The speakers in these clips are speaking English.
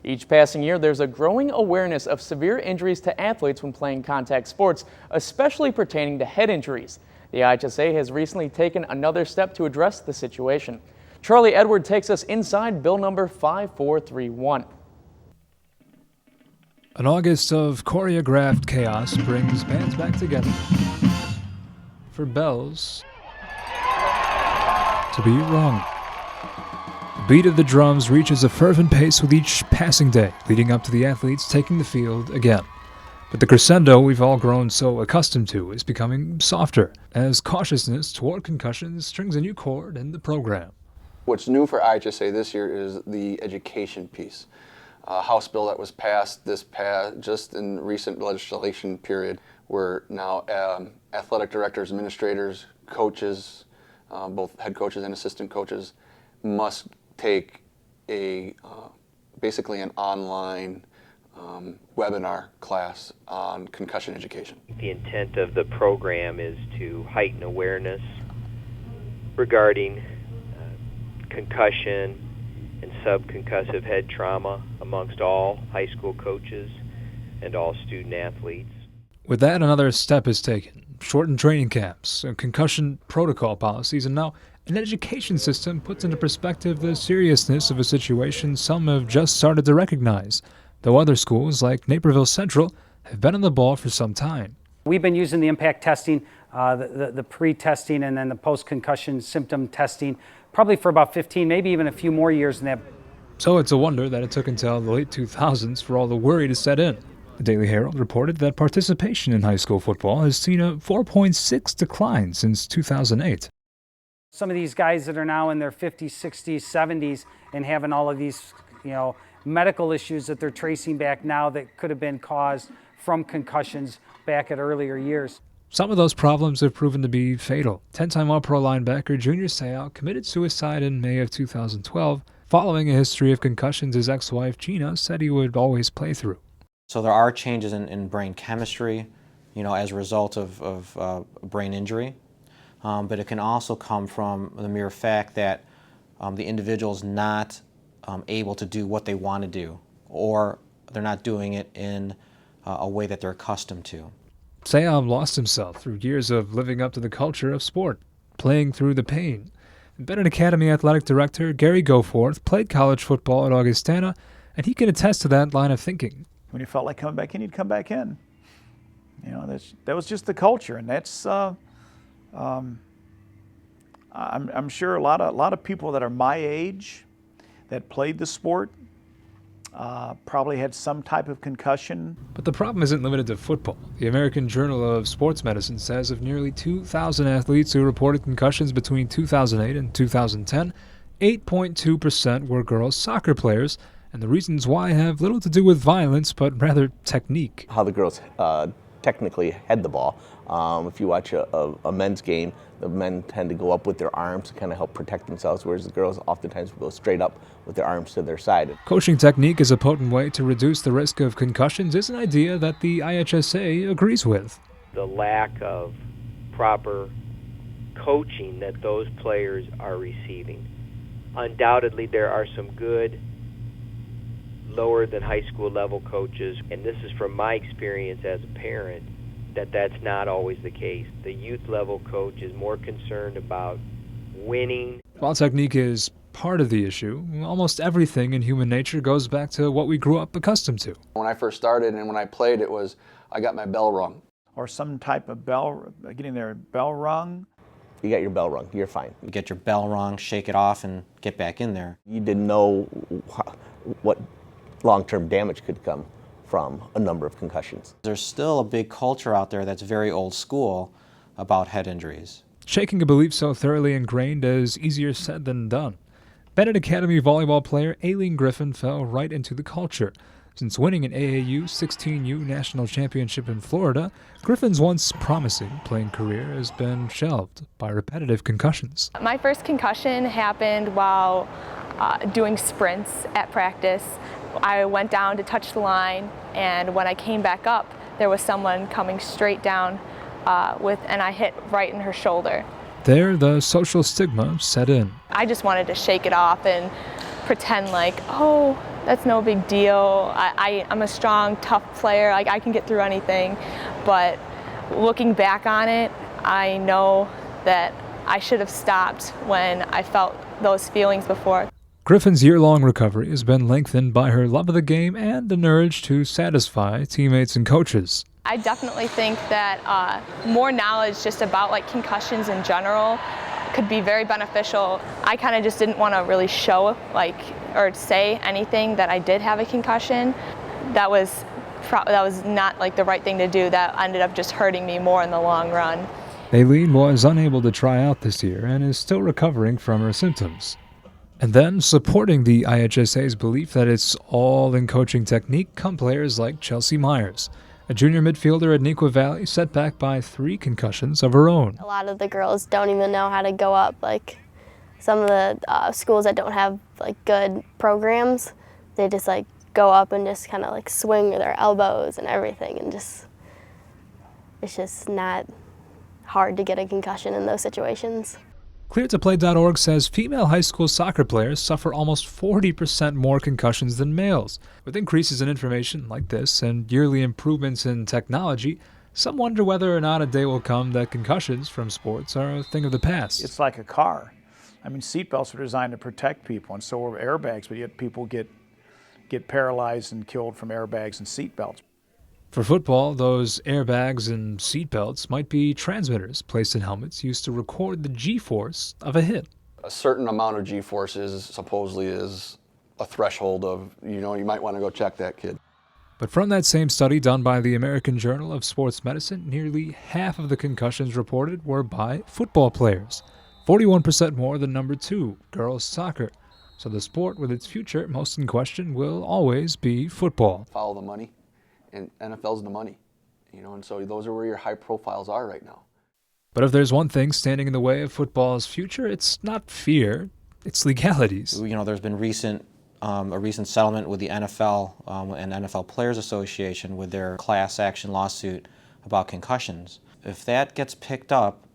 Each passing year, there's a growing awareness of severe injuries to athletes when playing contact sports, especially pertaining to head injuries. The IHSA has recently taken another step to address the situation. Charlie Edward takes us inside bill number 5431. An August of choreographed chaos brings bands back together for bells to be rung. The beat of the drums reaches a fervent pace with each passing day, leading up to the athletes taking the field again. But the crescendo we've all grown so accustomed to is becoming softer, as cautiousness toward concussions strings a new chord in the program. What's new for IHSA this year is the education piece. House bill that was passed just in recent legislation period, where now athletic directors, administrators, coaches, both head coaches and assistant coaches, must take basically an online webinar class on concussion education. The intent of the program is to heighten awareness regarding concussion and subconcussive head trauma amongst all high school coaches and all student athletes. With that, another step is taken. Shortened training camps, concussion protocol policies, and now an education system puts into perspective the seriousness of a situation some have just started to recognize, though other schools like Naperville Central have been on the ball for some time. We've been using the impact testing, the pre-testing and then the post-concussion symptom testing, probably for about 15, maybe even a few more years than that. So it's a wonder that it took until the late 2000s for all the worry to set in. The Daily Herald reported that participation in high school football has seen a 4.6 decline since 2008. Some of these guys that are now in their 50s, 60s, 70s and having all of these, medical issues that they're tracing back now that could have been caused from concussions back at earlier years. Some of those problems have proven to be fatal. 10-time All-Pro linebacker Junior Seau committed suicide in May of 2012. Following a history of concussions his ex-wife Gina said he would always play through. So there are changes in brain chemistry, as a result of brain injury. But it can also come from the mere fact that the individual's not able to do what they want to do, or they're not doing it in a way that they're accustomed to. Seau lost himself through years of living up to the culture of sport, playing through the pain. Bennett Academy Athletic Director Gary Goforth played college football at Augustana, and he can attest to that line of thinking. When you felt like coming back in, you'd come back in. That was just the culture, and that's I'm sure a lot of people that are my age that played the sport probably had some type of concussion. But the problem isn't limited to football. The American Journal of Sports Medicine says of nearly 2,000 athletes who reported concussions between 2008 and 2010, 8.2% were girls soccer players, and the reasons why have little to do with violence, but rather technique. How the girls technically head the ball. If you watch a men's game, the men tend to go up with their arms to kind of help protect themselves, whereas the girls oftentimes will go straight up with their arms to their side. Coaching technique is a potent way to reduce the risk of concussions is an idea that the IHSA agrees with. The lack of proper coaching that those players are receiving. Undoubtedly, there are some good lower than high school level coaches, and this is from my experience as a parent, that's not always the case. The youth level coach is more concerned about winning. While technique is part of the issue, almost everything in human nature goes back to what we grew up accustomed to. When I first started and when I played, it was I got my bell rung. Or some type of getting their bell rung. You got your bell rung, you're fine. You get your bell rung, shake it off, and get back in there. You didn't know what long-term damage could come from a number of concussions. There's still a big culture out there that's very old school about head injuries. Shaking a belief so thoroughly ingrained is easier said than done. Bennett Academy volleyball player Aileen Griffin fell right into the culture. Since winning an AAU 16U national championship in Florida, Griffin's once promising playing career has been shelved by repetitive concussions. My first concussion happened while doing sprints at practice. I went down to touch the line, and when I came back up, there was someone coming straight down and I hit right in her shoulder. There, the social stigma set in. I just wanted to shake it off and pretend like, oh, that's no big deal. I'm a strong, tough player. Like, I can get through anything. But looking back on it, I know that I should have stopped when I felt those feelings before. Griffin's year-long recovery has been lengthened by her love of the game and an urge to satisfy teammates and coaches. I definitely think that more knowledge just about like concussions in general could be very beneficial. I kind of just didn't want to really show or say anything that I did have a concussion. That was not like the right thing to do. That ended up just hurting me more in the long run. Aileen was unable to try out this year and is still recovering from her symptoms. And then, supporting the IHSA's belief that it's all in coaching technique, come players like Chelsea Myers, a junior midfielder at Neuqua Valley, set back by 3 concussions of her own. A lot of the girls don't even know how to go up. Like some of the schools that don't have like good programs, they just like go up and just kind of like swing their elbows and everything, and it's just not hard to get a concussion in those situations. ClearToPlay.org says female high school soccer players suffer almost 40% more concussions than males. With increases in information like this and yearly improvements in technology, some wonder whether or not a day will come that concussions from sports are a thing of the past. It's like a car. I mean, seatbelts are designed to protect people, and so are airbags, but yet people get paralyzed and killed from airbags and seatbelts. For football, those airbags and seatbelts might be transmitters placed in helmets used to record the G-force of a hit. A certain amount of G-force supposedly is a threshold of, you might want to go check that kid. But from that same study done by the American Journal of Sports Medicine, nearly half of the concussions reported were by football players, 41% more than number 2, girls soccer. So the sport with its future most in question will always be football. Follow the money. And NFL's the money, and so those are where your high profiles are right now. But if there's one thing standing in the way of football's future, it's not fear, it's legalities. There's been a recent settlement with the NFL and NFL Players Association with their class action lawsuit about concussions. If that gets picked up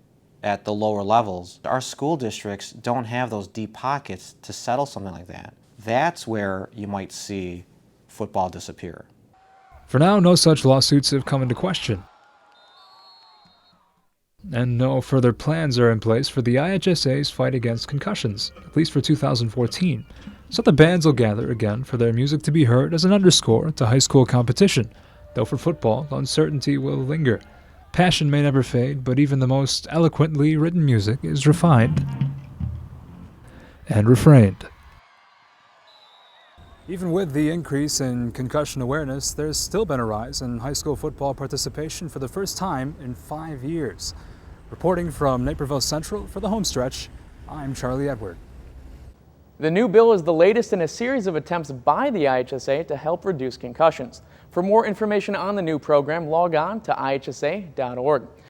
at the lower levels, our school districts don't have those deep pockets to settle something like that. That's where you might see football disappear. For now, no such lawsuits have come into question. And no further plans are in place for the IHSA's fight against concussions, at least for 2014. So the bands will gather again for their music to be heard as an underscore to high school competition. Though for football, uncertainty will linger. Passion may never fade, but even the most eloquently written music is refined and refrained. Even with the increase in concussion awareness, there's still been a rise in high school football participation for the first time in 5 years. Reporting from Naperville Central for the home stretch, I'm Charlie Edward. The new bill is the latest in a series of attempts by the IHSA to help reduce concussions. For more information on the new program, log on to IHSA.org.